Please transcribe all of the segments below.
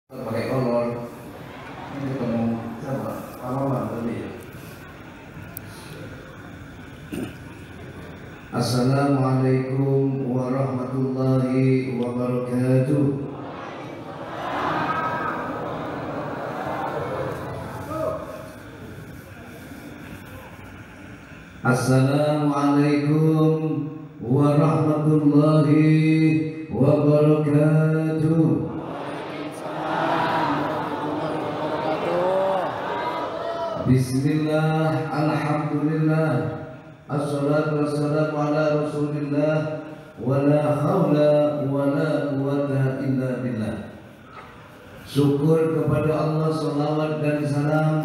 pakai kolor ini ketemu sama amalan tadi. Assalamualaikum warahmatullahi wabarakatuh. Assalamualaikum warahmatullahi wabarakatuh. Bismillah, alhamdulillah, assalatu wassalamu ala rasulillah, wa la hawla wa la quwwata illa billah. Syukur kepada Allah, salawat dan salam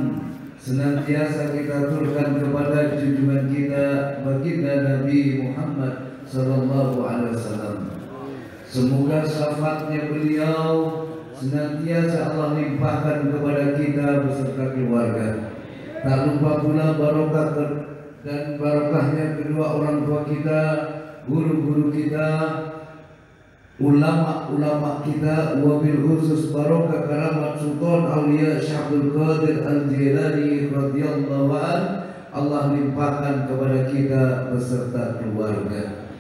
senantiasa kita aturkan kepada junjungan kita baginda Nabi Muhammad sallallahu alaihi wasallam. Semoga syafaatnya beliau senantiasa Allah limpahkan kepada kita beserta keluarga. Tak lupa pula barokah dan barokahnya kedua orang tua kita, guru-guru kita, ulama-ulama kita, wabil khusus barokah karamat Sultan Aulia Syekh Abdul Qadir Al-Jilani radhiyallahu an, Allah limpahkan kepada kita beserta keluarga.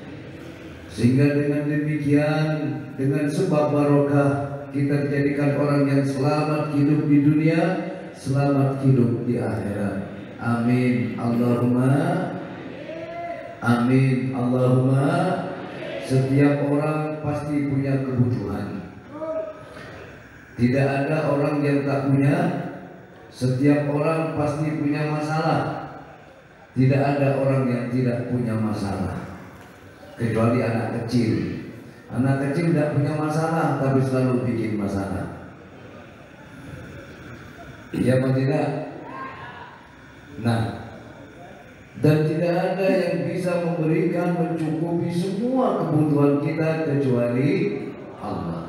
Sehingga dengan demikian, dengan sebab barokah, kita dijadikan orang yang selamat hidup di dunia, selamat hidup di akhirat. Amin Allahumma amin Allahumma. Setiap orang pasti punya kebutuhan. Tidak ada orang yang tak punya. Setiap orang pasti punya masalah. Tidak ada orang yang tidak punya masalah, kecuali anak kecil. Anak kecil tidak punya masalah, tapi selalu bikin masalah. Iya atau tidak? Nah, dan tidak ada yang bisa memberikan mencukupi semua kebutuhan kita kecuali Allah.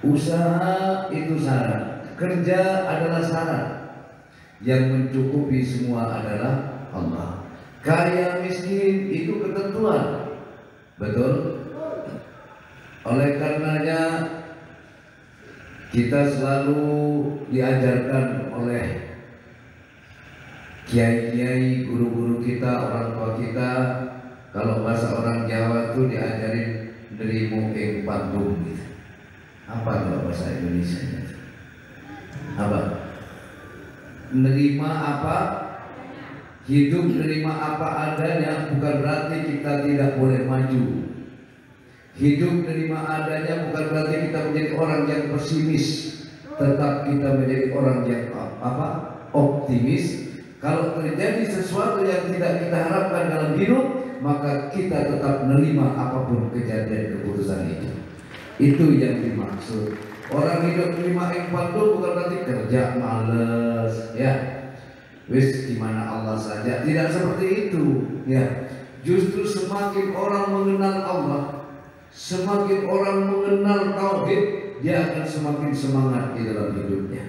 Usaha itu syarat, kerja adalah syarat. Yang mencukupi semua adalah Allah. Kaya miskin itu ketentuan, betul? Oleh karenanya kita selalu diajarkan oleh kiai-kiai, guru-guru kita, orang tua kita, kalau bahasa orang Jawa itu diajarin nerimu ing Bandung gitu. Apa kalau bahasa Indonesia? Apa? Nerima apa? Hidup nerima apa adanya, bukan berarti kita tidak boleh maju. Hidup nerima adanya bukan berarti kita menjadi orang yang pesimis, tetap kita menjadi orang yang optimis. Kalau terjadi sesuatu yang tidak kita harapkan dalam hidup, maka kita tetap menerima apapun kejadian keputusan itu. Itu yang dimaksud. Orang hidup nerima ikhwan bukan berarti kerja males, ya. Wis gimana Allah saja. Tidak seperti itu, ya. Justru semakin orang mengenal Allah, semakin orang mengenal tauhid, dia akan semakin semangat di dalam hidupnya.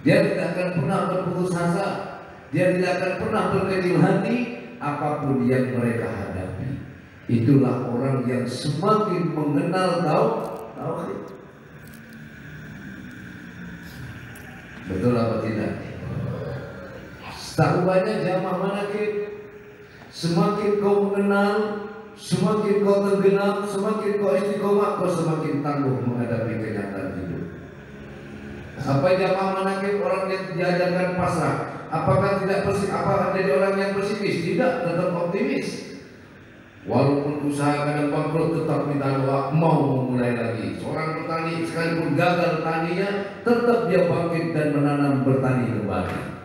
Dia tidak akan pernah berputus asa, dia tidak akan pernah berkecil hati apapun yang mereka hadapi. Itulah orang yang semakin mengenal tauhid. Betul apa tidak? Tak ubahnya jamaah manakib, semakin kau mengenal, semakin kau tenggelam, semakin kau istiqomah, kau semakin tangguh menghadapi kenyataan hidup. Sampai jamaah manakib orang yang diajarkan pasrah, apakah tidak apakah jadi orang yang pesimis? Tidak, tetap optimis. Walaupun usaha kadang bangkrut, tetap minta doa, mau memulai lagi. Seorang petani sekalipun gagal taninya, tetap dia bangkit dan menanam bertani kembali.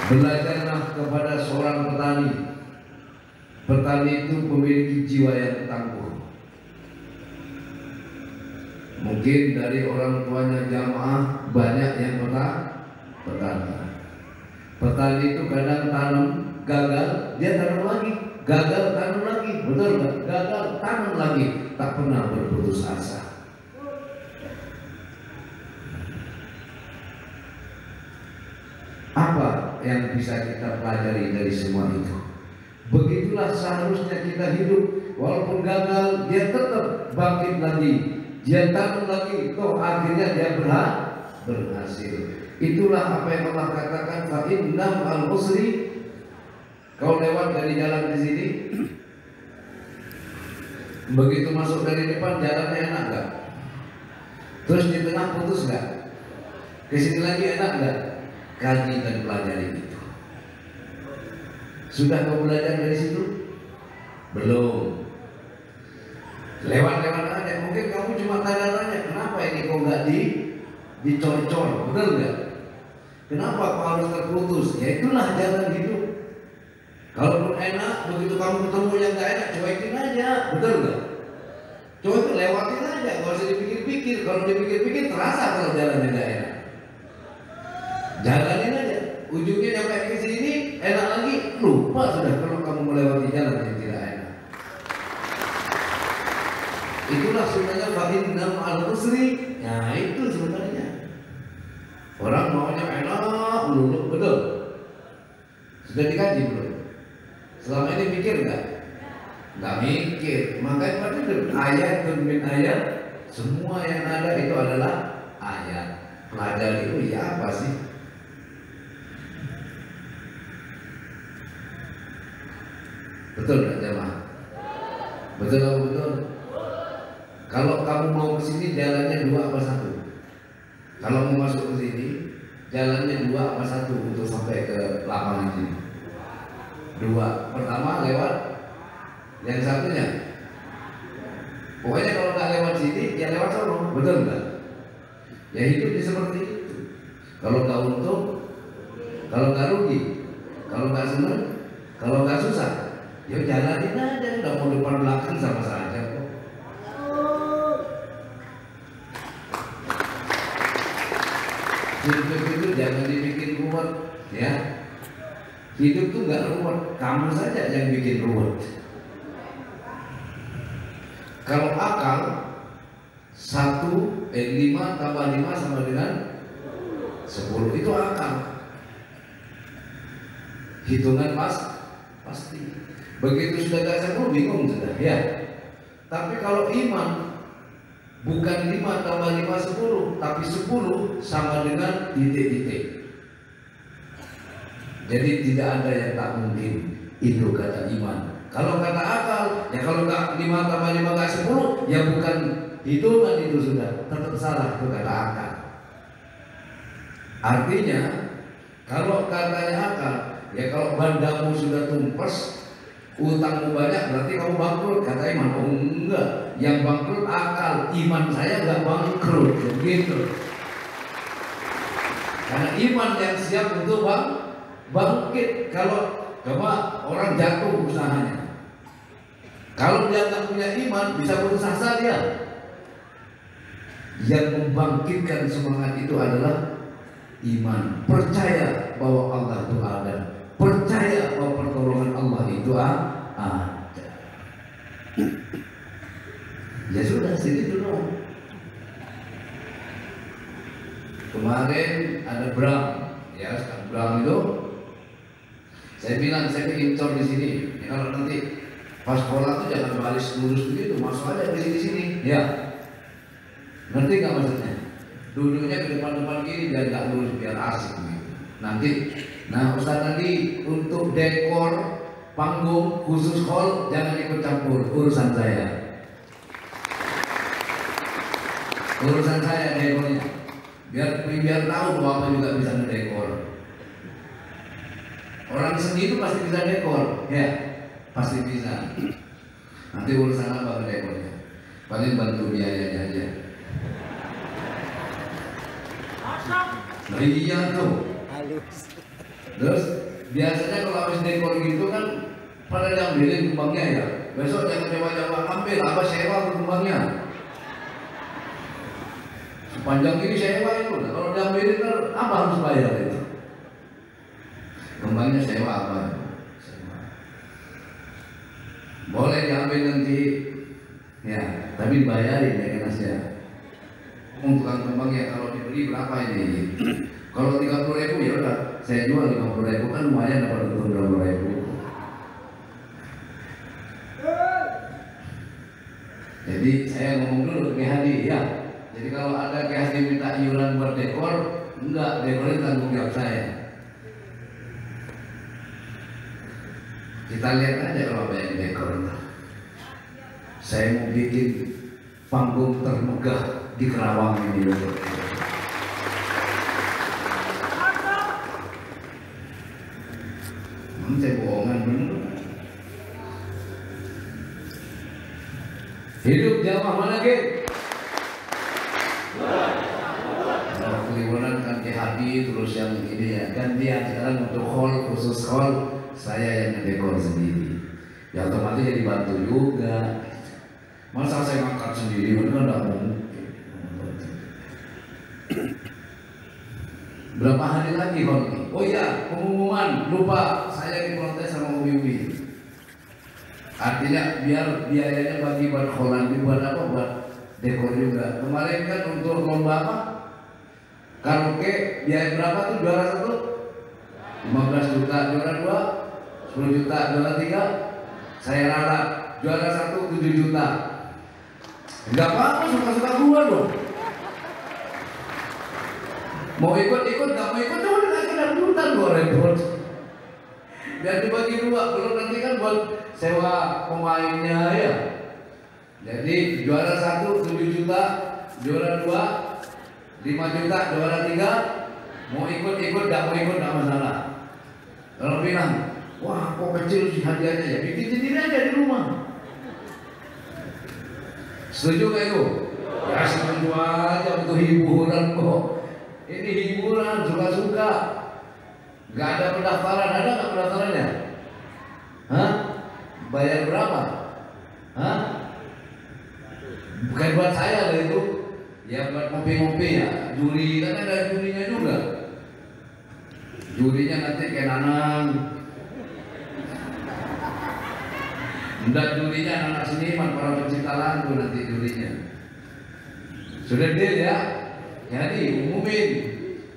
Belajarlah kepada seorang petani. Petani itu memiliki jiwa yang tangguh. Mungkin dari orang tuanya jamaah banyak yang petani. Petani itu kadang tanam gagal, dia tanam lagi, gagal tanam lagi, betul nggak? Gagal tanam lagi, tak pernah berputus asa. Apa yang bisa kita pelajari dari semua itu? Begitulah seharusnya kita hidup. Walaupun gagal, dia tetap bangkit lagi. dia tanam lagi, toh akhirnya dia berhasil. Itulah apa yang Allah katakan, fa inna ma'al usri. Kau lewat dari jalan di sini, begitu masuk dari depan jalannya enak gak? Terus di tengah putus gak? Ke sini lagi enak gak? Kaji dan pelajari itu. Sudah kau belajar dari situ? Belum. Lewat-lewat aja, mungkin kamu cuma tanya-tanya, kenapa ini kok nggak dicor-cor, betul nggak? Kenapa kok harus terputus? Ya itulah jalan hidup. Kalaupun enak, begitu kamu ketemu yang nggak enak, cuekin aja, betul nggak? Cuekin, lewatin aja, nggak usah dipikir-pikir. Kalau dipikir-pikir terasa kalau jalannya nggak enak. Jalanin aja, ujungnya sampai ke sini enak lagi, lupa sudah kalau kamu melewati jalan yang tidak enak. Itulah sebenarnya fa inna ma'al usri. Ya itu sebenarnya. Orang maunya enak dulu, betul? Sudah dikaji belum? Selama ini mikir nggak? Nggak mikir. Makanya pada ayat min ayat, semua yang ada itu adalah ayat. Pelajari itu ya apa sih? Betul nggak jemaah? Betul atau betul? Kalau kamu mau ke sini jalannya 2 apa 1? Kalau mau masuk ke sini jalannya 2 apa 1 untuk sampai ke lapangan sini? 2. Pertama lewat, yang satunya. Pokoknya kalau nggak lewat sini, ya lewat sono, betul nggak? Ya hidupnya seperti itu. Kalau nggak untung, kalau nggak rugi, kalau nggak senang, kalau nggak susah, ya jalanin aja. Nggak mau depan belakang sama saja kok. Hidup itu jangan dibikin ruwet, ya. Hidup tuh nggak ruwet, kamu saja yang bikin ruwet. Kalau akal 5 tambah 5 sama dengan 10 itu akal. Hitungan pasti. Begitu sudah tak 10 bingung sudah, ya. Tapi kalau iman bukan 5 tambah 5 10, tapi 10 sama dengan titik-titik. Jadi tidak ada yang tak mungkin. Itu kata iman. Kalau kata akal, ya kalau nggak 5 tambah 5 nggak 10, ya bukan hitungan itu sudah, tetap salah, itu kata akal. Artinya, kalau katanya akal, ya kalau bandamu sudah tumpes, utangmu banyak, berarti kamu bangkrut. Kata iman, oh enggak, yang bangkrut akal, iman saya nggak bangkrut, begitu. Karena iman yang siap untuk bangkit. Kalau coba orang jatuh usahanya, kalau dia nggak punya iman, bisa putus asa dia. Yang membangkitkan semangat itu adalah iman. Percaya bahwa Allah itu ada. Percaya bahwa pertolongan Allah itu ada. Ya sudah, segitu dulu. Kemarin ada Bram, ya Bram itu, saya bilang saya ingin cor di sini. Ya, kalau nanti pas sekolah tuh jangan baris lurus begitu, masuk aja di sini. Ya, ngerti nggak maksudnya? Duduknya ke depan-depan gini biar nggak lurus, biar asik gitu. Nanti, nah Ustaz tadi untuk dekor panggung khusus hall jangan ikut campur urusan saya. Urusan saya dekornya. Biar tahu bahwa apa juga bisa ngedekor. Orang seni itu pasti bisa dekor, ya, pasti bisa. Nanti urusan apa dekornya? Paling bantu biayanya aja. Nah, iya tuh. Terus biasanya kalau habis dekor gitu kan pada ngambilin kembangnya ya. Besok jangan coba-coba ambil, apa sewa kembangnya. Sepanjang ini sewa itu. Nah, kalau diambilin kan apa harus bayar itu? Kembangnya sewa apa? Sewa. Boleh diambil nanti, ya, tapi bayarin ya kenasnya. Untuk kembangnya kalau dibeli berapa ini? Kalau 30.000 ya udah, saya jual 50.000 kan lumayan dapat untung 20.000. Jadi saya ngomong dulu ke Hadi, ya. Jadi kalau ada Ki Haji minta iuran buat dekor, enggak, dekornya tanggung jawab saya. Kita lihat aja kalau apa yang dekor. Saya mau bikin panggung termegah di Kerawang ini. Saya bohongan bener. Hidup jamaah mana ke? Kalau Kliwonan kan Ki Haji terus yang ini ya. Gantian sekarang untuk hall, khusus hall saya yang ngedekor sendiri. Ya otomatis jadi bantu juga. Masa saya ngangkat sendiri, kan enggak mungkin. Berapa hari lagi hall ini? Oh iya, pengumuman, lupa saya diprotes sama Umi. Artinya biar biayanya bagi buat hall buat apa? Buat dekor juga. Kemarin kan untuk lomba apa? Karaoke biaya berapa tuh? Juara 1 15 juta, juara 2 10 juta, juara 3 saya ralat, juara 1 7 juta. Enggak apa-apa, suka-suka gua dong. Mau ikut-ikut, gak mau ikut, udah kasih dangdutan gua repot. Biar dibagi dua, belum nanti kan buat sewa pemainnya ya. Jadi juara 1 7 juta, juara 2 5 juta, juara 3 mau ikut-ikut, gak mau ikut gak masalah. Kalau bilang, wah kok kecil sih hadiahnya ya, bikin sendiri aja di rumah. Setuju gak itu? Ya setuju aja, untuk hiburan kok. Ini hiburan, suka-suka. Gak ada pendaftaran, ada gak pendaftarannya? Hah? Bayar berapa? Hah? Bukan buat saya lah itu. Ya buat ngopi-ngopi ya. Juri, kan ada jurinya juga. Jurinya nanti kayak Nanang. Dan jurinya anak seniman, para pencipta lagu nanti jurinya. Sudah deal ya? Jadi umumin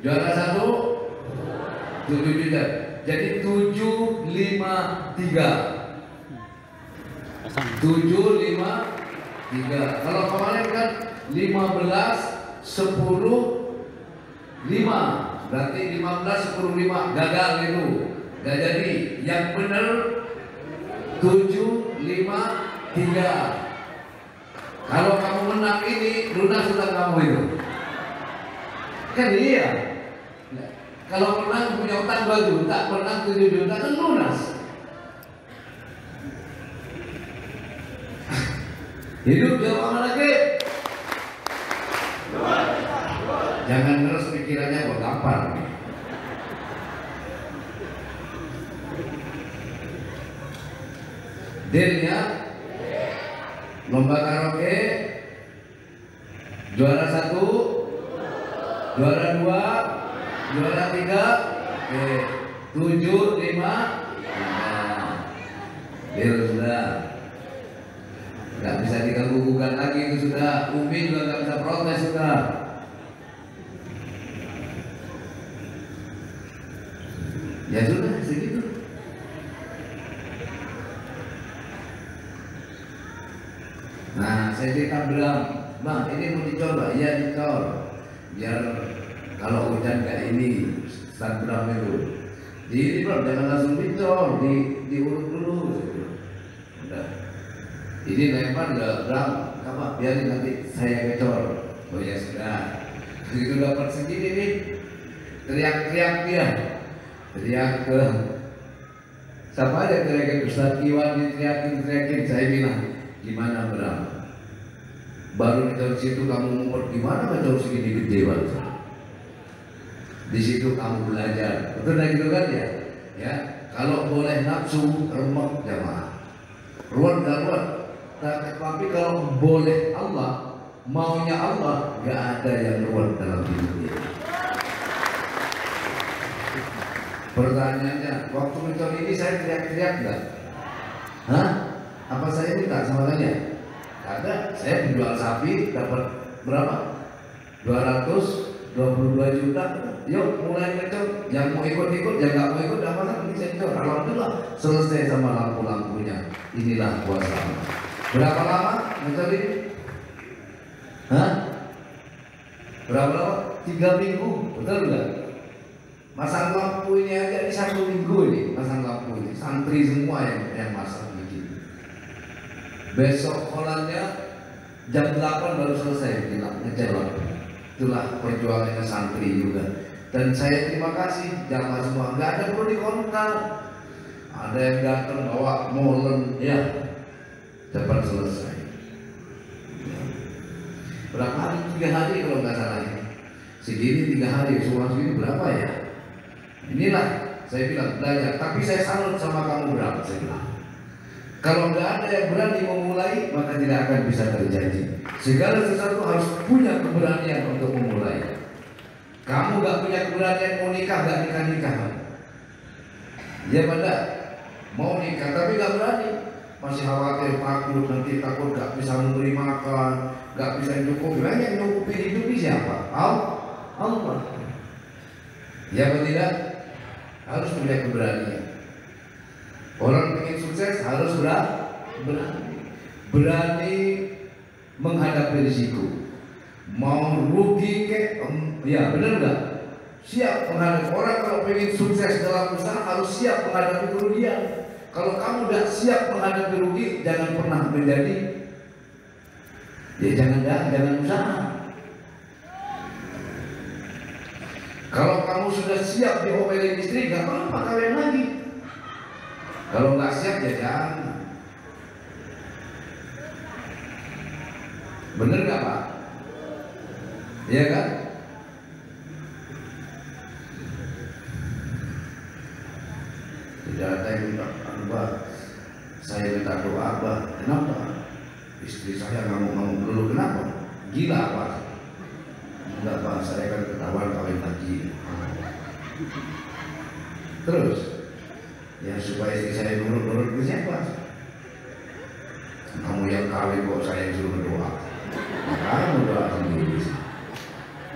juara 1 7 juta. Jadi 753. 753. Kalau kemarin kan 15 10 5. Berarti 15 10 5 gagal itu. Gak jadi. Yang benar 753. Kalau kamu menang ini lunas sudah kamu itu. Kan iya. Kalau menang punya utang 2 juta, menang 7 juta kan lunas. Hidup jauh mana lagi? Jangan terus pikirannya buat lapar. Dealnya lomba karaoke juara 1, juara 2, juara 3, 7, 5. Deal sudah. Gak bisa diganggu-gugat lagi itu sudah. Umi juga gak bisa protes sudah. Ya sudah segitu. Nah saya cerita bilang, bang ini mau dicoba, iya dicor. Biar kalau hujan kayak ini, start Bram itu. Di Bram jangan langsung dicor, diurut dulu. Udah. Ini lempar nggak Bram, apa? Biarin nanti saya kecor. Oh ya sudah. Begitu dapat segini nih, teriak-teriak dia. Teriak ke siapa aja, teriakin Ustaz Iwan, diteriakin, saya bilang gimana Bram? Baru di situ kamu ngumpet gimana kecor segini gede banget. Di situ kamu belajar, betul lah gitu kan ya? Ya, kalau boleh nafsu remek jamaah, ruwet gak ruwet. Tapi kalau boleh Allah, maunya Allah, gak ada yang ruwet dalam hidup ini. Pertanyaannya, waktu mencuri ini saya teriak-teriak enggak? Hah? Apa saya minta sama tanya? Ada, saya menjual sapi dapat berapa? 222 juta. Yuk mulai ngecor. Yang mau ikut-ikut, yang nggak mau ikut, apa nanti saya ngecor. Alhamdulillah selesai sama lampu-lampunya. Inilah kuasa. Berapa lama ngecor ini? Hah? Berapa lama? 3 minggu, betul nggak? Masang lampu ini aja di 1 minggu ini, masang lampu ini. Santri semua yang masang bikin. Besok kolannya jam 8 baru selesai ngejar lampu. Itulah perjuangannya santri juga. Dan saya terima kasih jamaah semua. Nggak ada perlu dikontak. Ada yang datang bawa molen, ya cepat selesai. Berapa hari? 3 hari kalau nggak salah ini. Segini 3 hari, suara segini berapa ya? Inilah saya bilang belajar. Tapi saya salut sama kamu berapa? Saya bilang. Kalau nggak ada yang berani memulai, maka tidak akan bisa terjadi. Segala sesuatu harus punya keberanian untuk memulai. Kamu nggak punya keberanian mau nikah, nggak nikah. Ya pada mau nikah tapi nggak berani, masih khawatir, takut nanti takut nggak bisa memberi makan, nggak bisa cukupi. Yang nyukupi hidup ini siapa? Allah. Ya atau tidak? Harus punya keberanian. Orang ingin sukses harus berani menghadapi risiko. Mau rugi ya benar nggak? Siap menghadapi. Orang kalau ingin sukses dalam usaha harus siap menghadapi kerugian. Kalau kamu tidak siap menghadapi rugi, jangan pernah menjadi, ya jangan usaha. Kalau kamu sudah siap diomelin istri, nggak apa-apa kawin lagi. Kalau nggak siap ya jangan. Bener nggak Pak? Iya kan? Tidak ada yang minta, Mbak, saya minta doa, Mbak. Kenapa? Istri saya nggak mau dulu, kenapa? Gila Pak? Enggak Pak, saya kan ketahuan kawin lagi. Terus, ya supaya istri saya nurut ke siapa? Kamu yang kawin kok saya suruh berdoa. Kamu doa sendiri.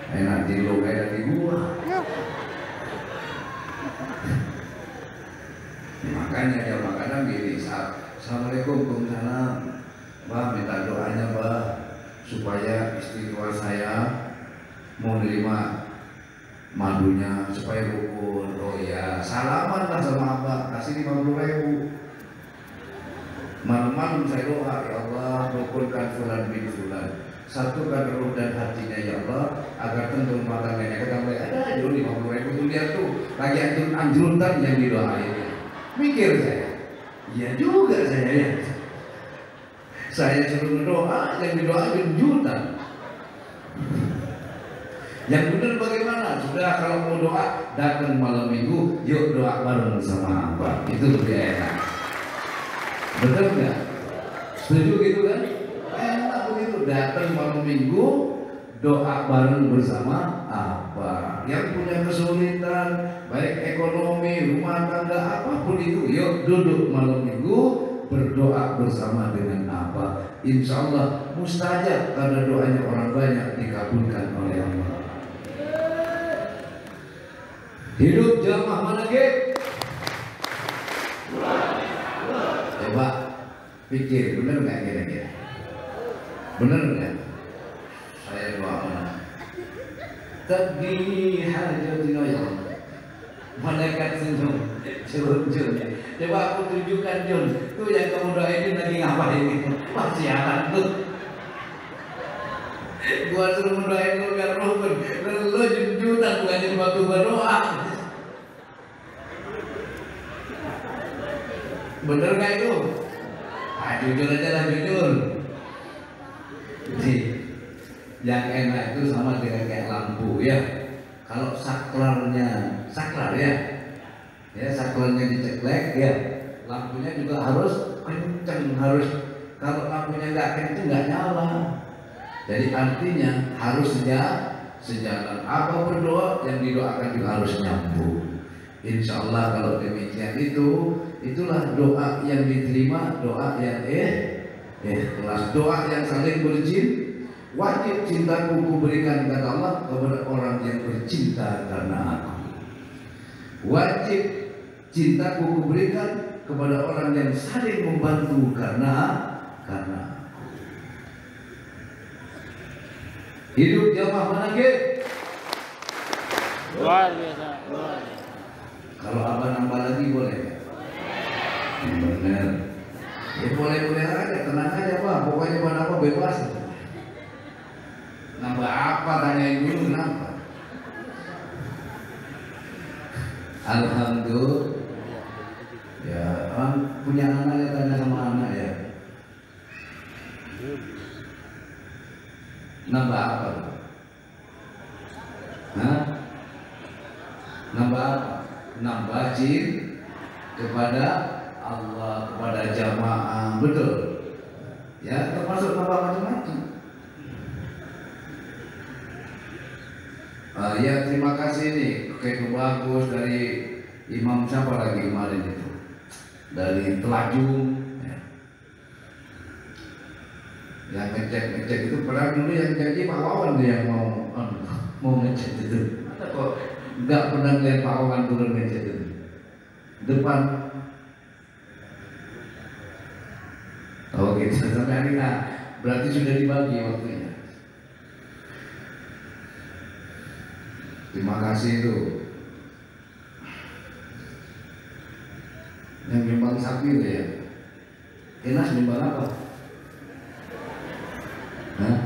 Enak di lo kayak di gua. Makanya ya makanan gini, Assalamualaikum, Waalaikumsalam, Mbak minta doanya Mbak supaya istri tua saya mau nerima madunya supaya rukun. Oh ya, salaman lah sama Mbak, kasih 50.000. Malam-malam saya doa, ya Allah rukunkan fulan bin fulan, satukan roh dan hatinya ya Allah agar tentu rumah tangganya kata mereka ada aja 50.000 tuh, lihat tuh lagi anjuran yang didoain. Mikir saya, iya juga saya ya. Saya suruh berdoa, yang didoain juta. Yang benar bagaimana? Sudah kalau mau doa datang malam minggu, yuk doa bareng sama Abah. Itu lebih enak. Betul nggak? Setuju gitu kan? Enak begitu. Datang malam minggu, doa bareng bersama Abah. Yang punya kesulitan, baik ekonomi, rumah tangga, apapun itu, yuk duduk malam minggu berdoa bersama dengan Abah. Insya Allah mustajab karena doanya orang banyak dikabulkan oleh Allah. Hidup jamaah mana ke? Coba pikir, benar nggak kira-kira? Benar nggak? Saya doa mana? Tadbini hajatina ya Allah. Malaikat senyum, Jun. Coba aku tunjukkan Jun, tuh yang kamu doain lagi ngapain itu? Masih anak tuh. Gua suruh mendoain lu biar rukun, lu junjutan bukan jadi waktu berdoa. Bener gak itu? Ah, jujur aja lah, jujur. Jadi, yang enak itu sama dengan kayak lampu ya. Kalau saklarnya, saklar ya, saklarnya diceklek ya, lampunya juga harus kenceng, harus. Kalau lampunya nggak kenceng nggak nyala. Jadi artinya harus sejalan. Apa berdoa yang didoakan juga harus nyambung. Insya Allah kalau demikian itulah doa yang diterima, doa yang ikhlas, doa yang saling bercinta. Wajib cintaku kuberikan kata Allah kepada orang yang bercinta karena aku. Wajib cintaku kuberikan kepada orang yang saling membantu karena aku. Hidup jamaah manakib. Luar biasa, luar biasa. Kalau abah nambah lagi boleh? Benar. Ya boleh-boleh aja, tenang aja Pak. Pokoknya buat apa bebas. Nambah apa, tanyain dulu kenapa. Alhamdulillah. Ya, orang punya anak ya tanya sama anak ya. Nambah apa? Hah? Nambah apa? Nambah cinta kepada Allah, kepada jamaah, betul? Ya, termasuk nambah macam-macam. Ya terima kasih nih, kayak bagus dari Imam siapa lagi kemarin itu, dari Telajung. Yang ngecek itu pernah dulu yang jadi Pak Wawan tuh yang mau ngecek itu. Masa kok nggak pernah lihat Pak Wawan turun ngecek itu depan. Oh gitu sampai hari ini, berarti sudah dibagi waktunya. Terima kasih itu yang nyumbang sapi itu ya. Enas nyumbang apa? Hah?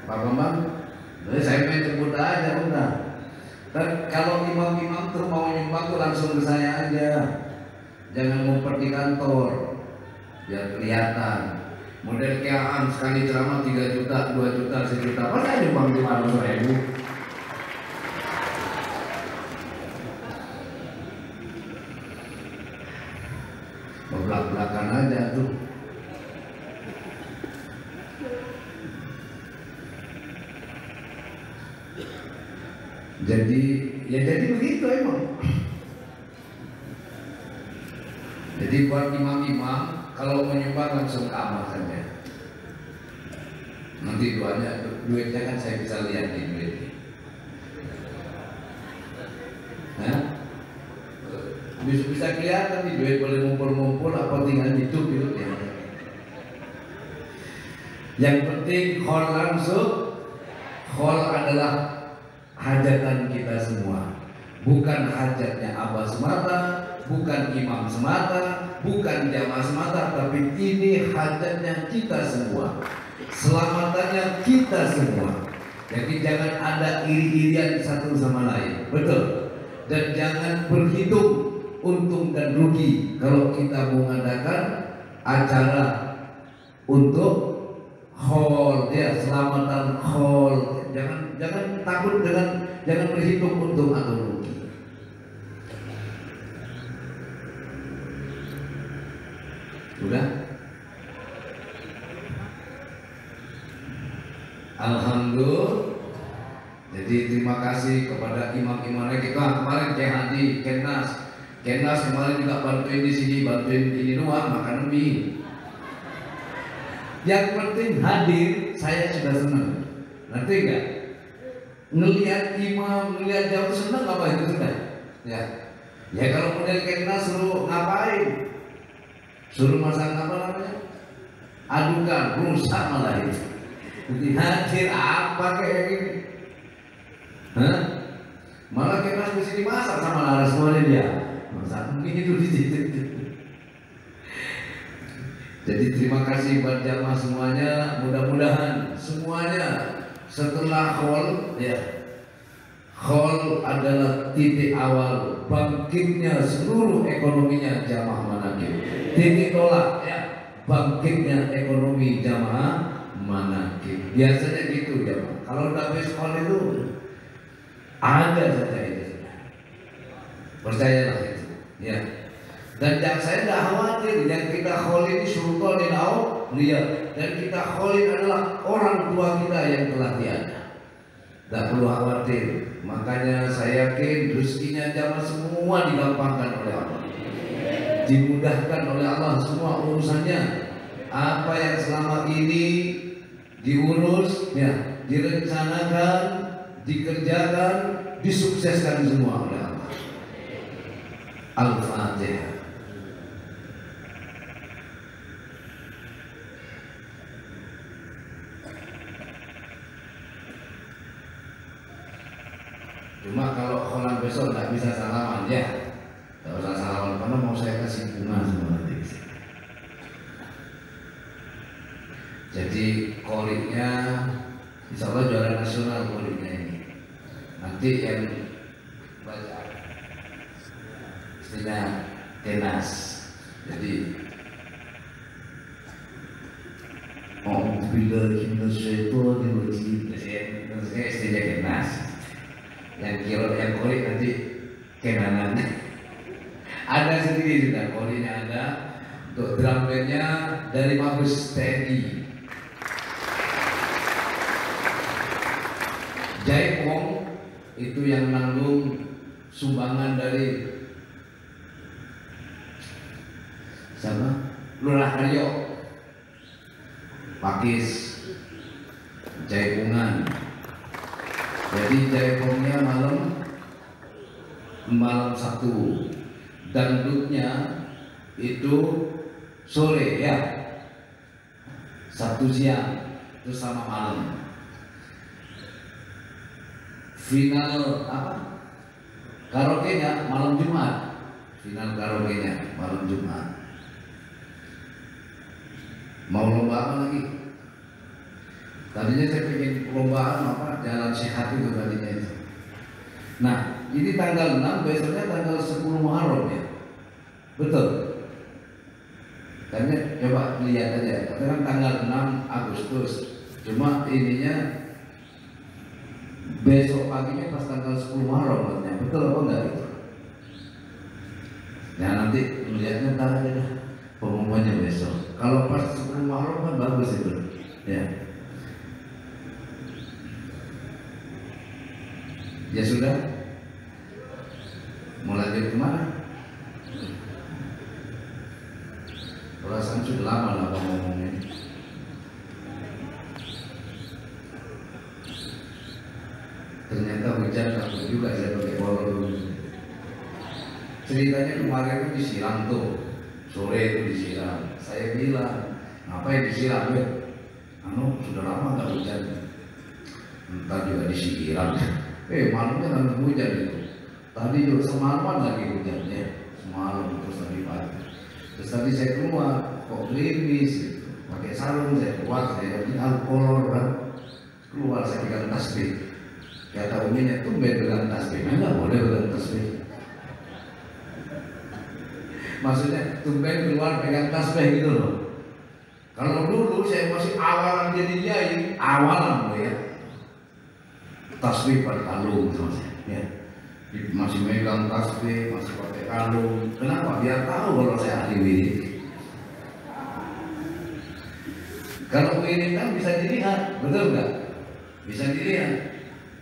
Pak Bambang? Saya main jemput aja udah. Dan kalau imam-imam tuh mau nyumbang tuh langsung ke saya aja. Jangan ngumpet di kantor. Biar kelihatan. Model kiaan sekali ceramah 3 juta, 2 juta, 1 juta. Masa nyumbang 500.000? Belak-belakan aja tuh. Jadi begitu emang. Jadi buat imam-imam kalau menyumbang langsung ke amal saja. Nanti duitnya kan saya bisa lihat di duitnya. Nah, bisa kelihatan nih duit boleh ngumpul-ngumpul apa tinggal hidup gitu ya. Yang penting khol langsung. Khol adalah hajatan kita semua, bukan hajatnya abah semata, bukan imam semata, bukan jamaah semata, tapi ini hajatnya kita semua, selamatannya kita semua. Jadi jangan ada iri-irian satu sama lain, betul? Dan jangan berhitung untung dan rugi kalau kita mengadakan acara untuk khol ya, selamatan khol. Jangan takut jangan berhitung untung atau rugi. Sudah? Alhamdulillah. Jadi terima kasih kepada imam-imam kita kemarin Cek Hadi, Kenas kemarin juga bantuin di sini, bantuin ini doang makan mie. Yang penting hadir, saya sudah senang. Nanti enggak ngelihat imam, ngelihat jauh senang apa itu sudah? Ya kalau model Kenas suruh ngapain? Suruh masak apa namanya? Adukan, rusak malah itu. Nanti hadir apa kayak gini? Hah? Malah Kenas mesti dimasak sama laras semuanya dia. Masak mungkin itu di situ. Jadi terima kasih buat jamaah semuanya. Mudah-mudahan semuanya setelah khol ya. Khol adalah titik awal bangkitnya seluruh ekonominya jamaah manakib. Titik tolak ya, bangkitnya ekonomi jamaah manakib. Biasanya gitu jamaah. Kalau udah habis khol itu ada saja itu. Percayalah itu. Ya. Dan yang saya tidak khawatir, yang kita kholin ini sultanin lihat, dan kita kholin adalah orang tua kita yang telah tiada. Tidak perlu khawatir. Makanya saya yakin rezekinya jamaah semua digampangkan oleh Allah, dimudahkan oleh Allah semua urusannya. Apa yang selama ini diurus, ya, direncanakan, dikerjakan, disukseskan semua oleh Allah. Al-Fatihah. Cuma kalau orang besok nggak bisa salaman ya, nggak usah salaman karena mau saya kasih bunga semua nanti. Jadi koliknya insya Allah juara nasional koliknya ini. Nanti yang baca istilah tenas. Jadi bila kita syaitan dirujui, saya istilah tenas. Yang kira yang kolik nanti kenanan. Ada sendiri juga koliknya ada. Untuk drum bandnya dari Mabes TNI. Jaipong itu yang nanggung sumbangan dari sama Lurah Haryo, Pakis, Jaipongan. Jadi Jaipongnya malam Sabtu, dangdutnya itu sore ya, Sabtu siang, terus sama malam. Final apa? Karaoke-nya malam Jumat. Final karaoke-nya malam Jumat. Mau lomba apa lagi? Tadinya saya pengen lombaan apa? Jalan sehat itu tadinya itu. Nah, ini tanggal 6, besoknya tanggal 10 Muharram ya. Betul. Karena coba lihat aja. Karena tanggal 6 Agustus. Cuma ininya besok paginya pas tanggal 10 Muharram katanya. Betul apa enggak itu? Ya nanti melihatnya ntar aja dah pengumumannya besok. Kalau pas 10 Muharram kan bagus itu. Ya. Ya sudah. Mau lanjut kemana? Perasaan sudah lama lah ngomongnya. Ternyata hujan takut juga saya pakai kolor. Ceritanya kemarin itu disiram tuh, sore itu disiram. Saya bilang, ngapain disiram ya? Sudah lama nggak hujan. Entar juga disiram. Malamnya kan hujan itu. Tadi juga semalaman lagi hujannya, semalam terus tadi pagi. Terus tadi saya keluar, kok gerimis gitu. Pakai sarung saya keluar, saya bilang kolor kan. Keluar saya pegang tasbih. Kata uminya tumben pegang tasbih, nggak boleh pegang tasbih. Maksudnya tumben keluar pegang tasbih gitu loh. Kalau dulu saya masih awalan jadi kiai, awalan loh ya. Tasbih pakai kalung sama saya, ya. Masih megang tasbih, masih pakai kalung. Kenapa? Biar tahu kalau saya ahli wirid. Kalau wirid kan bisa dilihat, betul nggak? Bisa dilihat.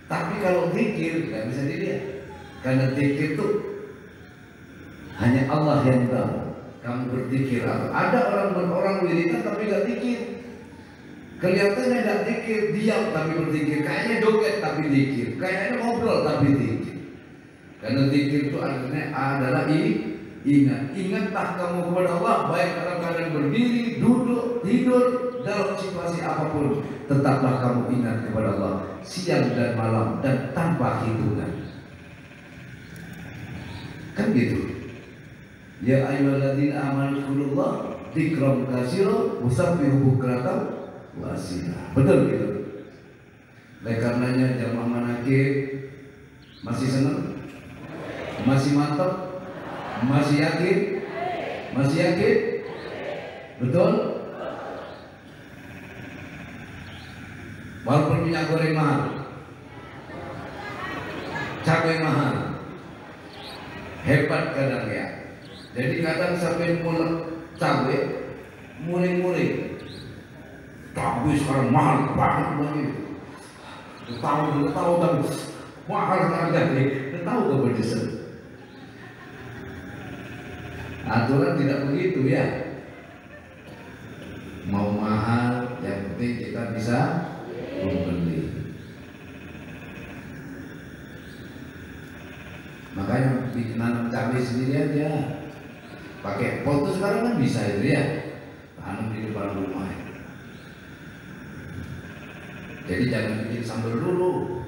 Tapi kalau zikir nggak bisa dilihat, karena zikir itu hanya Allah yang tahu. Kamu berzikir apa? Ada orang wiridan tapi nggak zikir. Kelihatannya nggak zikir, diam tapi berzikir. Kayaknya joget tapi zikir. Kayaknya ngobrol tapi zikir. Karena zikir itu artinya adalah ingat. Ingatlah kamu kepada Allah baik dalam keadaan berdiri, duduk, tidur, dalam situasi apapun. Tetaplah kamu ingat kepada Allah siang dan malam dan tanpa hitungan. Kan gitu. Ya ayyuhalladzina amanu dzkurullah dzikran katsiran wasabbihu bukratan wa asila. Betul gitu. Oleh karenanya jamaah manakib masih senang? Masih mantap? Masih yakin? Masih yakin? Betul? Walaupun minyak goreng mahal, cabai mahal, hebat kadang ya. Jadi kadang sampai mulai cabai, mulai cabai sekarang mahal banget lagi. Tahu tapi mahal sekali. Tahu gak berdesel? Aturan tidak begitu ya. Mau mahal, yang penting kita bisa membeli. Makanya nanam cabai sendiri aja. Pakai pot tuh sekarang kan bisa itu ya. Tanam di depan rumah. Jadi jangan bikin sambal dulu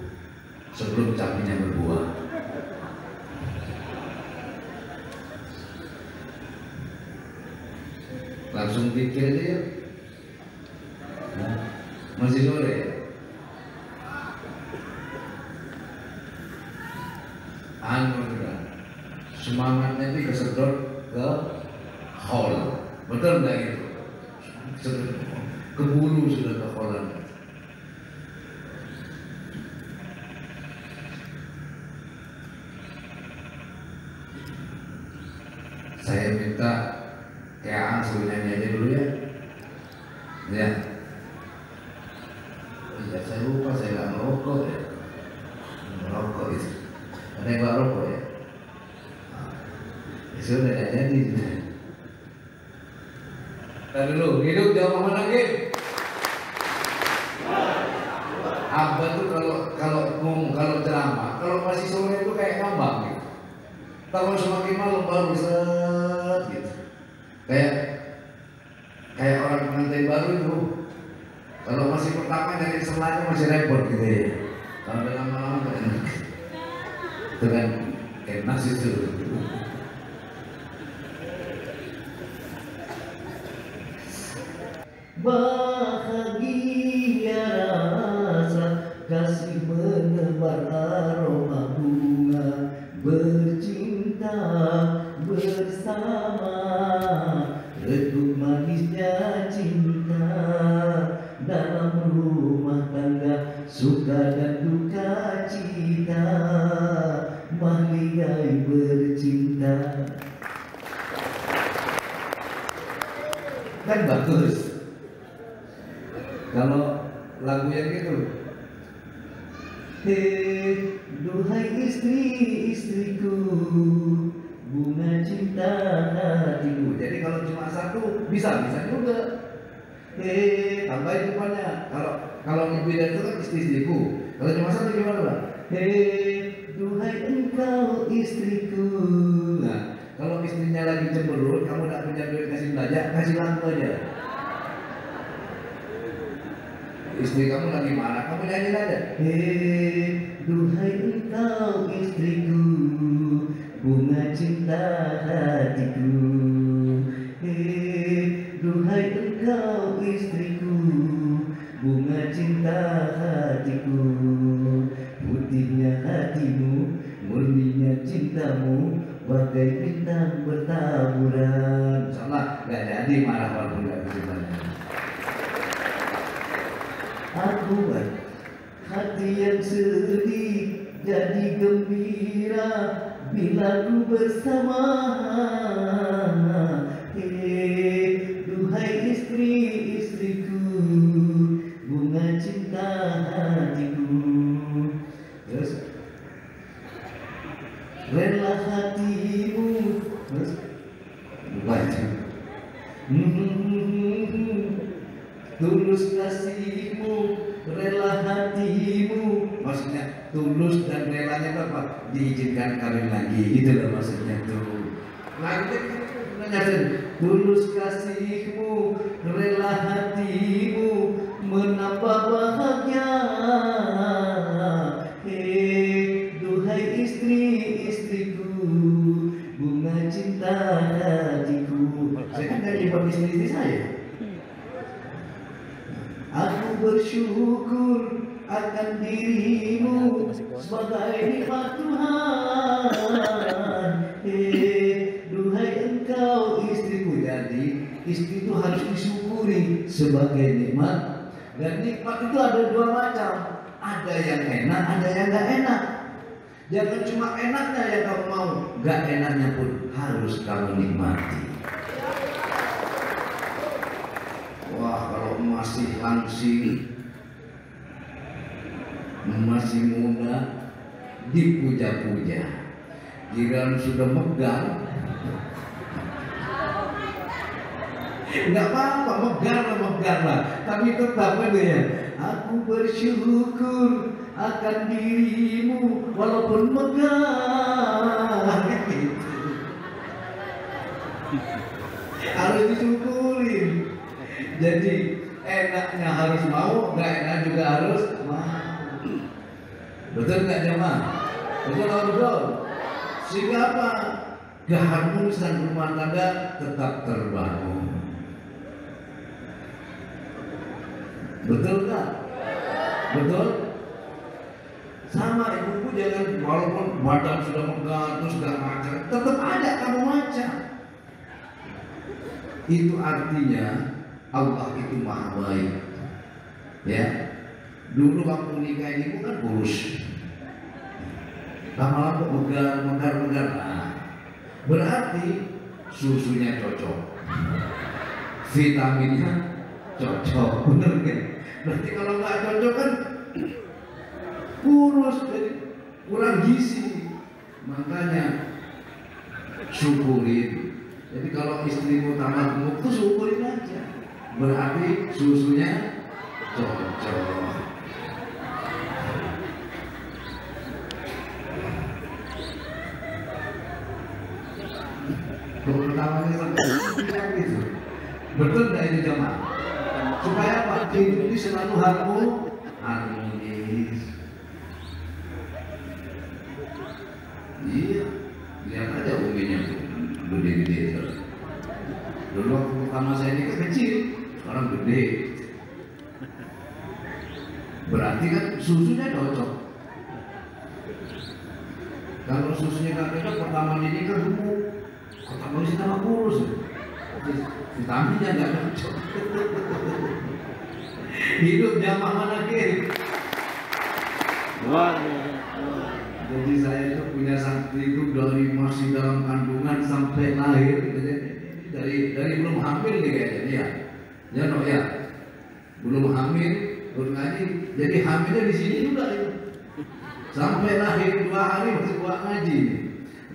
sebelum cabainya berbuah. Langsung pikir aja ya. Nah, masih sore ya? Anu sudah semangatnya itu kesedot ke hall, betul nggak itu? Keburu sudah ke hallan. Saya minta kayak suruh nyanyi aja dulu ya. Ya. Iya, saya lupa, saya nggak merokok ya. Merokok itu. Ada yang nggak rokok ya? Ya sudah, nggak jadi. Kita dulu, hidup jauh mana lagi? Abah tuh kalau ceramah, kalau masih sore itu kayak ngambang gitu. Kalau semakin malam baru set gitu. Kayak orang pengantin baru itu. Kalau masih pertama dari selanya masih repot gitu ya. Kalau udah lama-lama kan enak. Itu kan enak sih itu. Bahagia rasa kasih menebar aroma bunga, bercinta bersama, redup manisnya cinta dalam rumah tangga, suka dan duka cita, mahligai bercinta. Kan bagus kalau lagu yang gitu. Hei duhai istri-istriku, bunga cinta hatiku. Jadi kalau cuma satu bisa juga. Tambahin depannya. Kalau ibu dan itu kan istri-istriku. Kalau cuma satu gimana Pak? Hei duhai engkau istriku. Nah, kalau istrinya lagi cemberut, kamu tak punya duit kasih belanja, kasih lagu aja. Istri kamu lagi marah, kamu nyanyi aja. Hei duhai engkau istriku, bunga cinta hatiku. Hei duhai engkau istriku, bunga cinta hatiku. Putihnya hatimu, murninya cintamu, bagai bintang bertaburan. Salah, gak jadi marah walaupun gak bisa. Aku buat hati yang sedih jadi gembira bila ku bersama. Duhai istri-istriku, bunga cinta hatiku. Terus rela hatimu. Terus baca. Tulus kasihmu, rela hatimu. Maksudnya tulus dan relanya apa? Diizinkan kawin lagi. Itu loh maksudnya tuh. Lanjut tulus kasihmu, rela hatimu, menambah bahagia. Duhai istri-istriku, bunga cinta hatiku. Saya kan dari istri-istri saya. Aku bersyukur akan dirimu sebagai nikmat Tuhan. Duhai engkau istriku. Jadi istri itu harus disyukuri sebagai nikmat. Dan nikmat itu ada dua macam. Ada yang enak, ada yang gak enak. Jangan cuma enaknya yang kamu mau, gak enaknya pun harus kamu nikmati. Wah, kalau masih langsing, masih muda, dipuja-puja. Giliran sudah megang, nggak apa-apa, megang lah. Tapi tetap aja ya. Aku bersyukur akan dirimu walaupun megang. Harus disyukurin. Jadi enaknya harus mau, nggak enak juga harus mau. Betul nggak jemaah? Betul atau betul? Sehingga apa? Keharmonisan rumah tangga tetap terbangun. Betul nggak? Betul? Sama ibuku jangan walaupun badan sudah megah terus nggak maca, tetap ada kamu maca. Itu artinya Allah itu maha baik. Ya, dulu waktu nikah ibu kan kurus, lama-lama megar. Nah, berarti susunya cocok, vitaminnya cocok, bener kan? Berarti kalau nggak cocok kan kurus, jadi kurang gizi. Makanya syukurin. Jadi kalau istrimu tambah gemuk tuh syukurin aja, berarti susunya cocok. Pertamanya sampai gitu. Betul nggak ini jamaah? Supaya apa? Hidup ini selalu harmonis. Iya, lihat aja uminya gede-gede. Dulu waktu pertama saya ini kecil, sekarang gede. Berarti kan susunya cocok. Kalau susunya nggak cocok, pertama ini kan gemuk, pertama ini tambah kurus, vitaminnya nggak cocok. Hidup jamaah mana kiri? Jadi saya itu punya santri itu dari masih dalam kandungan sampai lahir, dari belum hamil nih kayaknya, ya no ya, belum hamil, belum ngaji, jadi hamilnya di sini juga itu, sampai lahir 2 hari masih buat ngaji,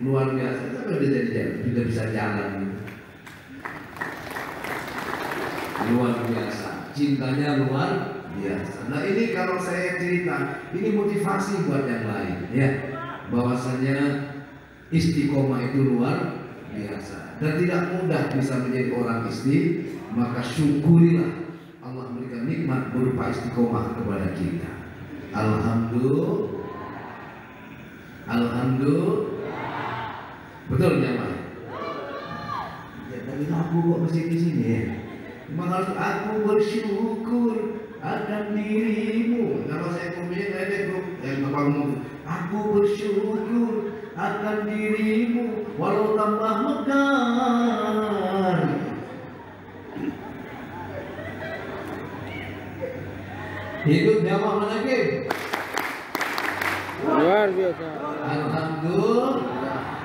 luar biasa, tapi udah bisa jalan, luar biasa, cintanya luar biasa. Nah ini kalau saya cerita, ini motivasi buat yang lain, ya, bahwasanya istiqomah itu luar biasa dan tidak mudah bisa menjadi orang maka syukurilah Allah memberikan nikmat berupa istiqomah kepada kita. Alhamdulillah. Betul nyaman. Ya tapi aku kok mesti di sini ya. Maka aku bersyukur akan dirimu. Kalau saya ngomongin aku bersyukur akan dirimu walau tambah mekar. Hidup jamaah mana lagi? Luar biasa. Alhamdulillah.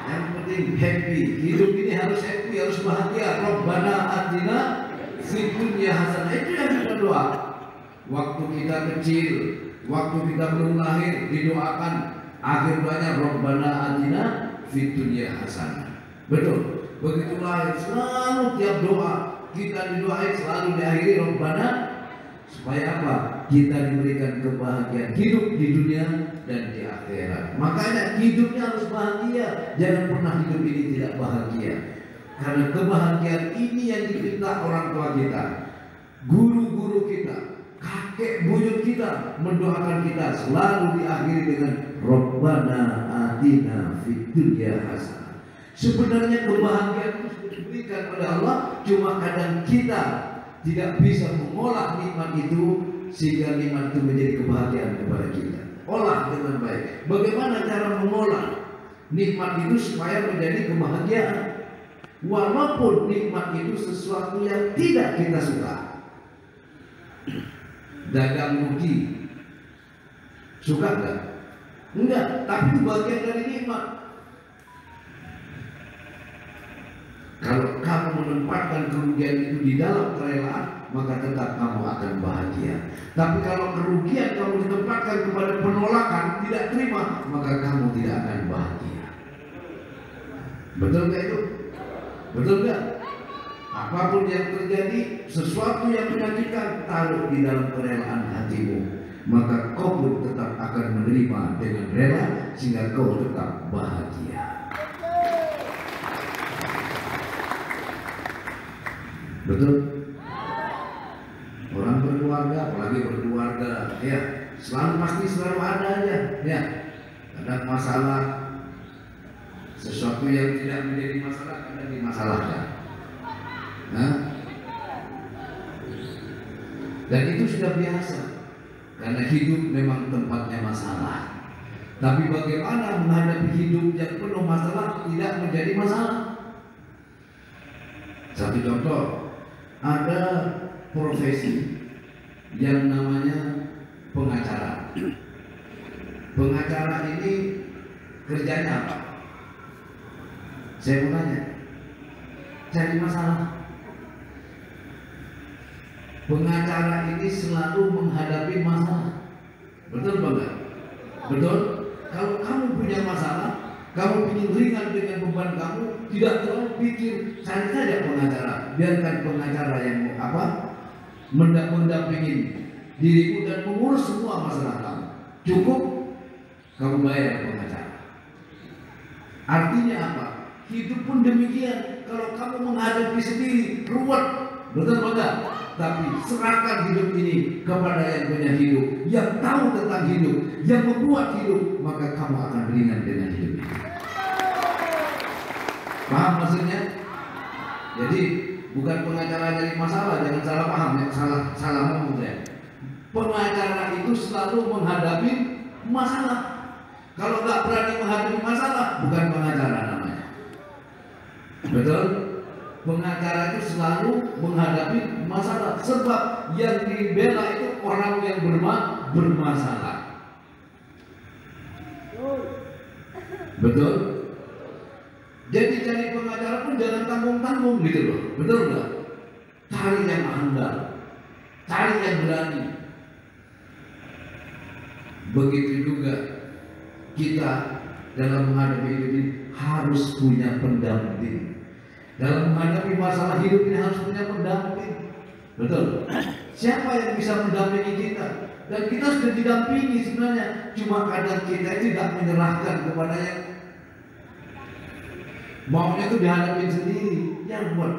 Yang penting happy. Hidup ini harus happy, harus bahagia. Rabbana atina fid dunya hasanah. Itu yang kita doa. Waktu kita kecil, waktu kita belum lahir, didoakan akhir doanya Rabbana atina fid dunya hasanah. Betul. Begitu lahir selalu tiap doa kita didoain selalu diakhiri Rabbana, supaya apa? Kita diberikan kebahagiaan hidup di dunia dan di akhirat. Makanya hidupnya harus bahagia. Jangan pernah hidup ini tidak bahagia. Karena kebahagiaan ini yang dipinta orang tua kita, guru-guru kita, kakek buyut kita mendoakan kita selalu diakhiri dengan Rabbana atina fid dunya hasanah. Sebenarnya kebahagiaan itu sudah diberikan oleh Allah, cuma kadang kita tidak bisa mengolah nikmat itu sehingga nikmat itu menjadi kebahagiaan kepada kita. Olah dengan baik. Bagaimana cara mengolah nikmat itu supaya menjadi kebahagiaan? Walaupun nikmat itu sesuatu yang tidak kita suka. Dagang rugi, suka enggak? Enggak, tapi itu bagian dari nikmat. Kalau kamu menempatkan kerugian itu di dalam kerelaan, maka tetap kamu akan bahagia. Tapi kalau kerugian kamu ditempatkan kepada penolakan, tidak terima, maka kamu tidak akan bahagia. Betul nggak itu? Betul nggak? Apapun yang terjadi, sesuatu yang menyakitkan, taruh di dalam kerelaan hatimu, maka kau pun tetap akan menerima dengan rela sehingga kau tetap bahagia. Betul? Orang berkeluarga, apalagi berkeluarga, ya selalu ada aja, ya ada masalah, sesuatu yang tidak menjadi masalah kadang dimasalahkan. Nah, Dan itu sudah biasa, karena hidup memang tempatnya masalah. Tapi bagaimana menghadapi hidup yang penuh masalah tidak menjadi masalah? Satu contoh, ada profesi yang namanya pengacara. Pengacara ini kerjanya apa? Saya mau tanya, cari masalah. Pengacara ini selalu menghadapi masalah. Betul enggak? Betul? Kalau kamu punya masalah, kamu ingin ringan dengan beban kamu, tidak terlalu pikir, cari saja pengacara. Biarkan pengacara yang mendampingi dirimu dan mengurus semua masalah kamu. Cukup kamu bayar pengacara. Artinya apa? Hidup pun demikian. Kalau kamu menghadapi sendiri, ruwet, betul enggak? Tapi serahkan hidup ini kepada yang punya hidup, yang tahu tentang hidup, yang membuat hidup, maka kamu akan ringan dengan hidup ini. Paham maksudnya? Jadi bukan pengacara dari masalah, jangan salah paham ya, salah ngomong ya. Pengacara itu selalu menghadapi masalah. Kalau nggak berani menghadapi masalah, bukan pengacara namanya. Betul? Pengacara itu selalu menghadapi masalah, sebab yang dibela itu orang yang bermasalah. Betul? Jadi cari pengacara pun jangan tanggung-tanggung gitu loh. Betul nggak? Cari yang handal, cari yang berani. Begitu juga kita dalam menghadapi hidup ini harus punya pendamping. Dalam menghadapi masalah hidup ini harus punya pendamping. Betul? Siapa yang bisa mendampingi kita? Dan kita sudah didampingi sebenarnya. Cuma kadang kita tidak menyerahkan kepada yang maunya itu dihadapi sendiri. Yang buat.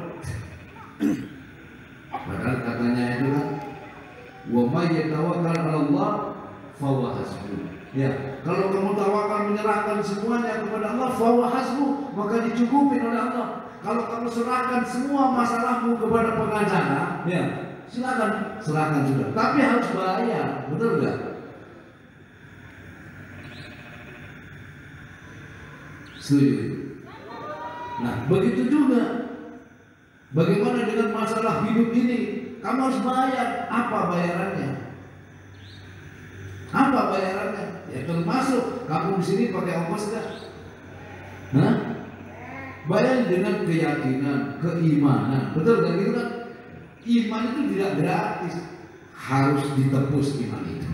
Padahal katanya itu kan, wa may yatawakkal 'ala Allah fa huwa hasbuh. Ya, kalau kamu tawakal menyerahkan semuanya kepada Allah, fa huwa hasbuh, maka dicukupi oleh Allah. Kalau kamu serahkan semua masalahmu kepada pengacara, ya silakan, serahkan juga. Tapi harus bayar, betul nggak? Setuju? Nah, begitu juga. Bagaimana dengan masalah hidup ini? Kamu harus bayar. Apa bayarannya? Apa bayarannya? Ya termasuk kamu di sini pakai ongkos nggak? Hah? Bayar dengan keyakinan, keimanan. Betul kan gitu kan? Iman itu tidak gratis, harus ditebus iman itu.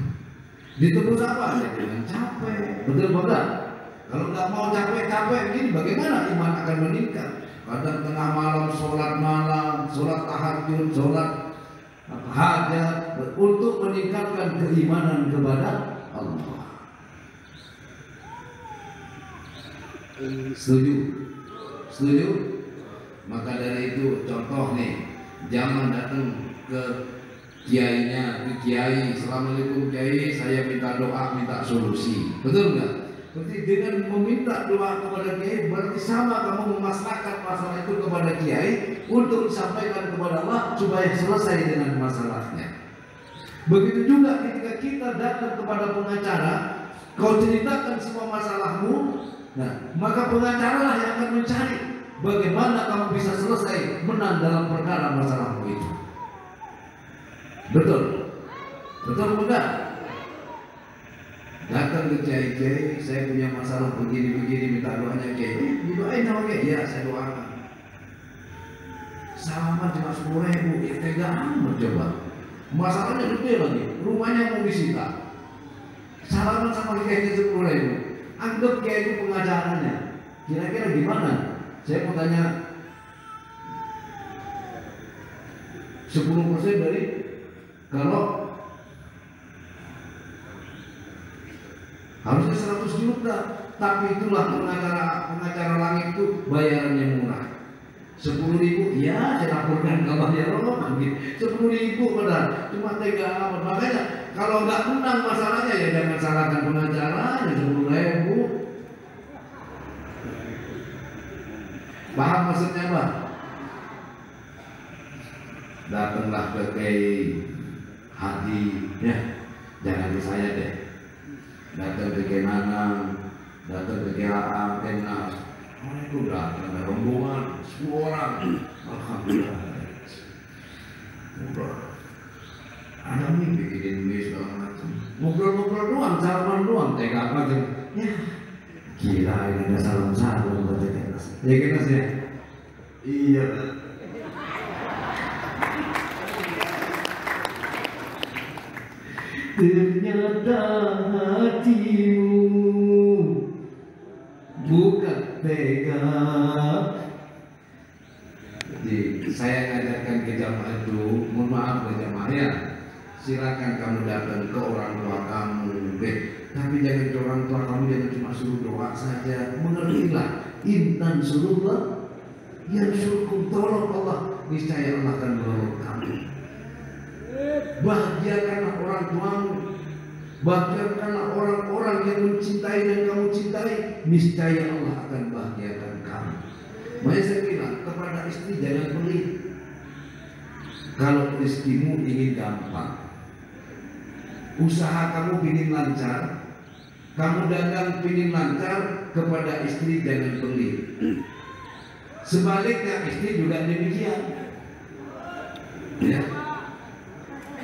Ditebus apa? Ya dengan capek. Betul bukan? Kalau nggak mau capek-capek begini, bagaimana iman akan meningkat? Kadang tengah malam, sholat tahajud, sholat hajat untuk meningkatkan keimanan kepada Allah. Setuju? Setuju? Maka dari itu contoh nih, jangan datang ke kiainya, ke kiai, assalamualaikum kiai, saya minta doa, minta solusi. Betul nggak? Berarti dengan meminta doa kepada kiai berarti sama kamu memasrahkan masalah itu kepada kiai untuk disampaikan kepada Allah supaya selesai dengan masalahnya. Begitu juga ketika kita datang kepada pengacara, kau ceritakan semua masalahmu. Nah, maka pengacara lah yang akan mencari bagaimana kamu bisa selesai menang dalam perkara masalahmu itu. Betul? Betul bukan? Datang ke kiai, saya punya masalah begini-begini, minta doanya kiai. Didoain sama kiai? Ya, saya doakan. Salaman cuma 10.000, ya tega amat coba. Masalahnya gede lagi, rumahnya mau disita. Salaman sama kiai 10.000. Anggap kiai itu pengacaranya. Kira-kira gimana? Saya mau tanya 10% dari kalau harusnya 100 juta, tapi itulah pengacara langit itu bayarannya murah. 10.000, ya saya laporkan ke Bang Yaroman gitu. 10.000 padahal cuma tega amat. Makanya kalau nggak menang masalahnya ya jangan salahkan pengacaranya. 10.000. Paham maksudnya Pak? Datanglah ke kiai, hati, ya jangan ke saya deh, datang ke Kenanang, datang ke GHA, Kenas, itu datang ada rombongan, semua orang, alhamdulillah, udah, ada mimpi bikin mie segala macam, ngobrol-ngobrol doang, salaman doang, tega apa tuh, ya, gila ini ada salam-salam kata Kenas, ya Kenas ya, iya. Ternyata hatimu bukan tega. Jadi saya ngajarkan ke jamaah itu, mohon maaf ke jamaah ya, silakan kamu datang ke orang tua kamu, tapi jangan ke orang tua kamu, jangan cuma suruh doa saja. Mengertilah, intan surullah yang syukur, tolong Allah, niscaya Allah akan menolong kamu. Bahagiakanlah orang tuamu, bahagiakanlah orang-orang yang mencintai dan kamu cintai, niscaya Allah akan bahagiakan kamu. Makanya saya bilang kepada istri jangan pelit. Kalau rezekimu ingin gampang, usaha kamu ingin lancar, kamu dagang ingin lancar, kepada istri jangan pelit. Sebaliknya istri juga demikian. Ya.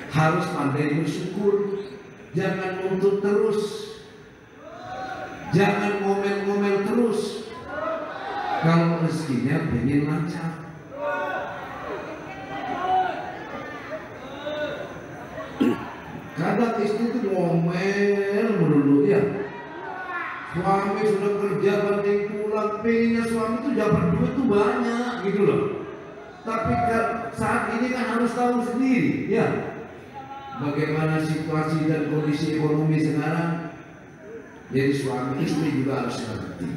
Harus pandai bersyukur, jangan nuntut terus, jangan ngomel-ngomel terus. Kalau rezekinya pengen lancar, kadang istri itu ngomel melulu ya. Suami sudah kerja banting tulang, pengennya suami itu dapat duit tuh banyak gitu loh. Tapi saat ini kan harus tahu sendiri ya, bagaimana situasi dan kondisi ekonomi sekarang. Jadi suami istri juga harus ngerti.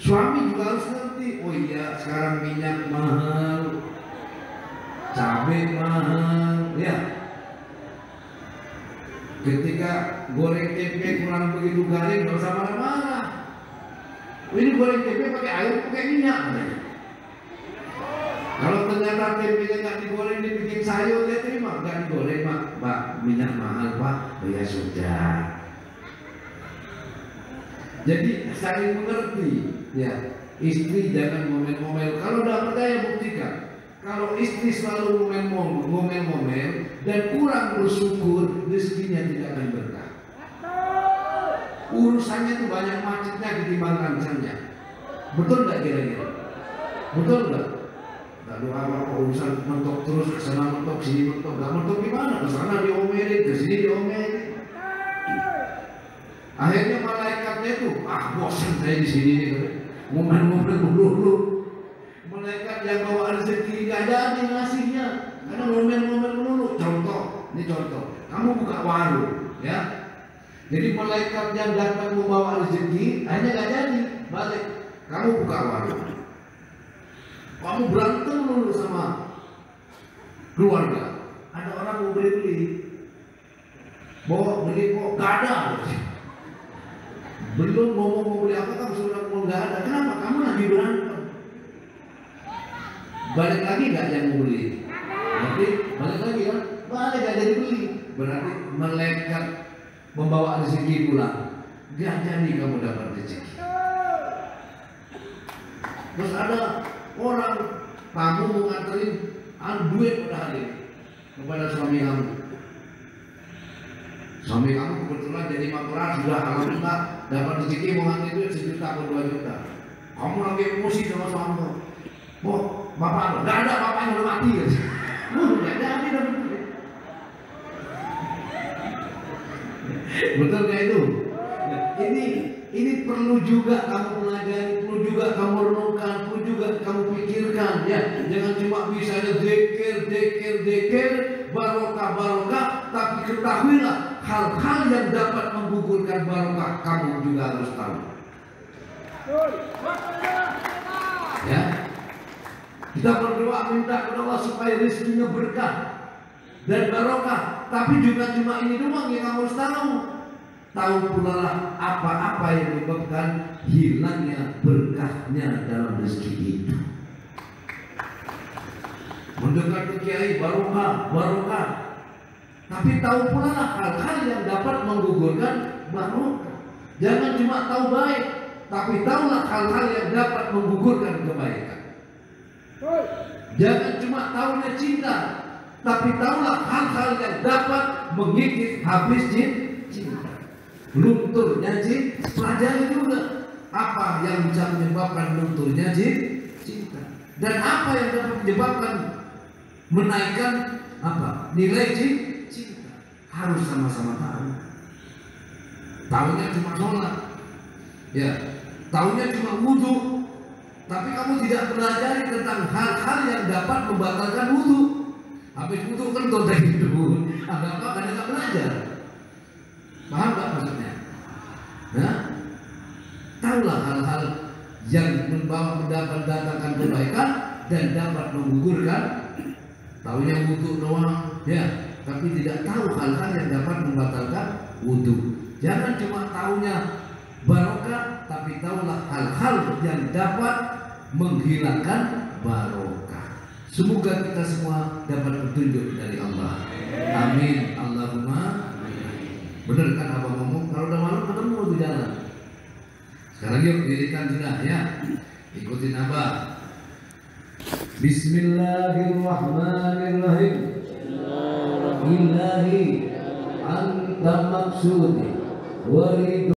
Suami juga harus ngerti. Oh iya, sekarang minyak mahal, cabai mahal, ya. Ketika goreng tempe kurang begitu garing, nggak usah marah-marah. Ini goreng tempe pakai air, pakai minyak. Kalau ternyata tempenya nggak digoreng, dibikin sayur, dia terima. Nggak digoreng, Pak, minyak mahal, Pak. Oh ya sudah. Jadi saling mengerti, ya. Istri jangan ngomel-ngomel. Kalau udah percaya buktikan. Kalau istri selalu ngomel-ngomel dan kurang bersyukur, rezekinya tidak akan berkah. Urusannya itu banyak macetnya ketimbang lancarnya. Betul nggak kira-kira? Betul nggak? Lalu apa urusan mentok terus, kesana mentok, sini mentok, nggak mentok gimana? Kesana diomelin, kesini diomelin. Akhirnya malaikatnya itu, bosan saya di sini nih, ngomel-ngomel dulu. Malaikat yang bawa rezeki nggak jadi ngasihnya, karena ngomel-ngomel dulu. Contoh, ini contoh, kamu buka warung, ya. Jadi malaikat yang datang membawa rezeki, hanya nggak jadi balik. Kamu buka warung, kamu berantem dulu sama keluarga. Ada orang mau beli, bawa beli kok gak ada. Belum ngomong mau beli apa, kamu sudah ngomong gak ada. Kenapa? Kamu lagi berantem. Balik lagi gak yang mau beli? Berarti balik lagi kan? Balik gak jadi beli. Berarti malaikat membawa rezeki pulang. Gak jadi kamu dapat rezeki. Terus ada orang tamu mau nganterin duit pada hari kepada suami kamu. Suami kamu kebetulan jadi makmur, sudah alhamdulillah dapat rezeki mau nganterin duit 1 juta atau 2 juta. Kamu lagi emosi sama suami kamu. Oh, bapak nggak ada, bapaknya udah mati ya. Nggak jadi dapat duit. Betul nggak itu? Ini perlu juga kamu pelajari, perlu juga kamu renungkan, perlu juga kamu pikirkan ya. Jangan cuma bisa aja dekir, barokah, tapi ketahuilah hal-hal yang dapat menggugurkan barokah kamu juga harus tahu. Ya. Kita berdoa minta kepada Allah supaya rezekinya berkah dan barokah, tapi juga cuma ini doang yang kamu harus tahu. Tahu pula lah apa-apa yang menyebabkan hilangnya berkahnya dalam rezeki itu. mendekat ke kiai barokah, barokah. Tapi tahu pula lah hal-hal yang dapat menggugurkan barokah. Jangan cuma tahu baik, tapi tahulah hal-hal yang dapat menggugurkan kebaikan. Jangan cuma tahunya cinta, tapi tahulah hal-hal yang dapat mengikis habis cinta. Lunturnya cinta, pelajari juga apa yang bisa menyebabkan lunturnya cinta, dan apa yang dapat menyebabkan menaikkan apa nilai cinta. Harus sama-sama tahu. Tahunya cuma sholat, ya, tahunya cuma wudhu, tapi kamu tidak belajar tentang hal-hal yang dapat membatalkan wudhu. Habis wudhu kan dari dulu, agak apa karena nggak belajar. Paham nggak maksudnya? Nah, tahulah hal-hal yang mendatangkan kebaikan dan dapat menggugurkan. Tahunya wudhu doang, ya, tapi tidak tahu hal-hal yang dapat membatalkan wudhu. Jangan cuma tahunya barokah, tapi tahulah hal-hal yang dapat menghilangkan barokah. Semoga kita semua dapat petunjuk dari Allah. Amin. Allahumma. Benar kan abang ngomong, kalau udah malam ketemu di jalan. Sekarang yuk dirikan sudah ya. Ikutin abah. Bismillahirrahmanirrahim. Ilahi anta maksudi wa ridho